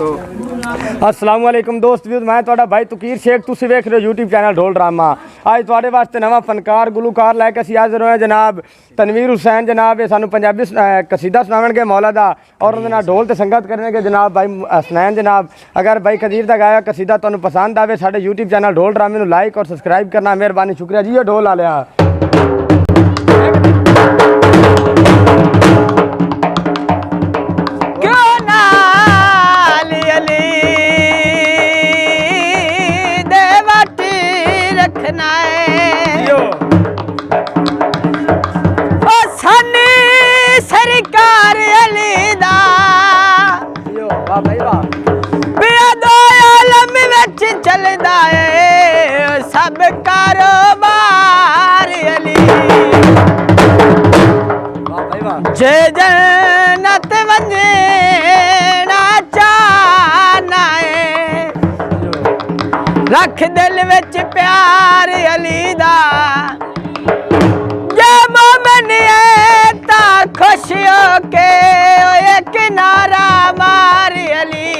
अस्सलाम वालेकुम दोस्त भी मैं ਤੁਹਾਡਾ भाई तुकीर शेख तुसी वेख रहे हो यूट्यूब चैनल ढोल ड्रामा। आज ਤੁਹਾਡੇ वास्ते नवा फनकार गुलूकार लैके असीं हाज़र होए जनाब तनवीर हुसैन जनाब ये सानू पंजाबी कसीदा सुनावणगे मौला दा और उहदे नाल ढोल ते संगत करनगे जनाब भाई हसनैन जनाब। अगर भाई कदीर दा गाया कसीदा तुहानू पसंद आवे साडे यूट्यूब चैनल ढोल ड्रामे नू लाइक और सबसक्राइब करना मेहरबानी शुक्रिया जी। ढोल आ लिया सरकार अली दा चलदा है सब कारोबार अली जे जन्नत वंजना चाहना है रख दिल विच प्यार अली दा जे मोमिन है ता खुश हो के एक नारा मार अली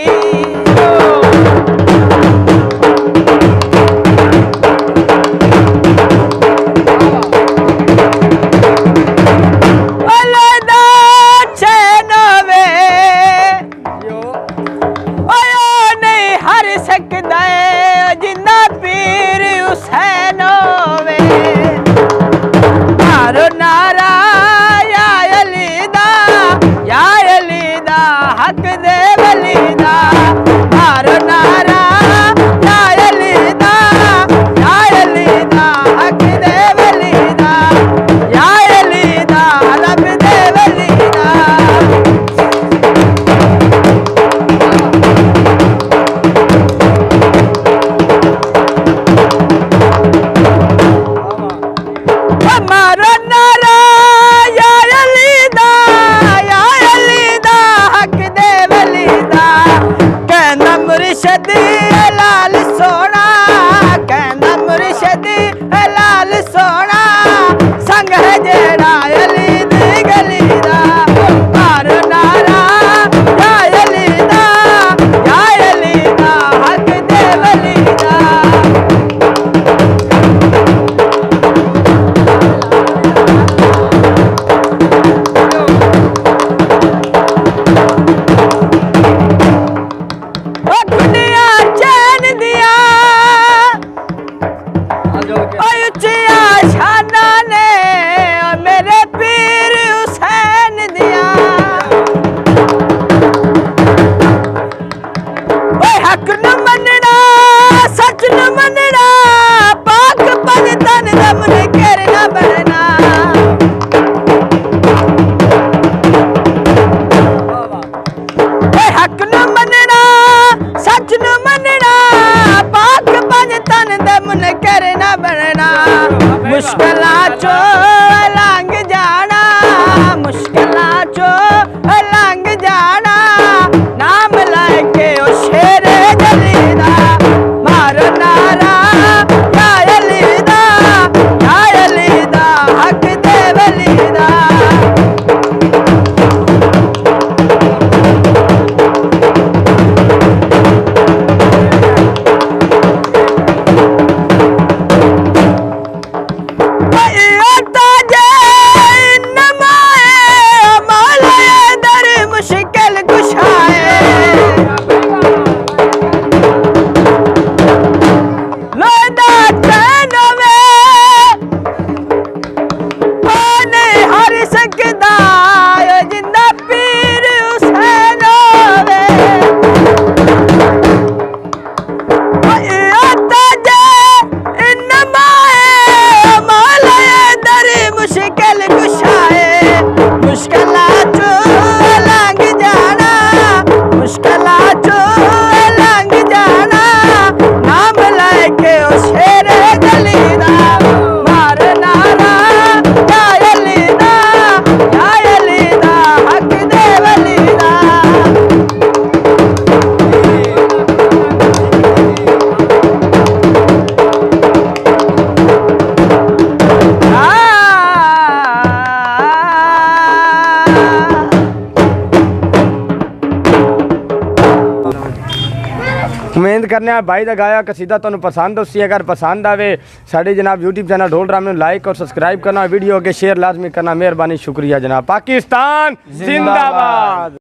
उम्मीद करने भाई का गाया कसीदा तुहानू पसंद उसी अगर पसंद आवे साढ़े जनाब यूट्यूब चैनल ढोल ड्रामे लाइक और सब्सक्राइब करना वीडियो के शेयर लाजमी करना मेहरबानी शुक्रिया जनाब। पाकिस्तान जिंदाबाद।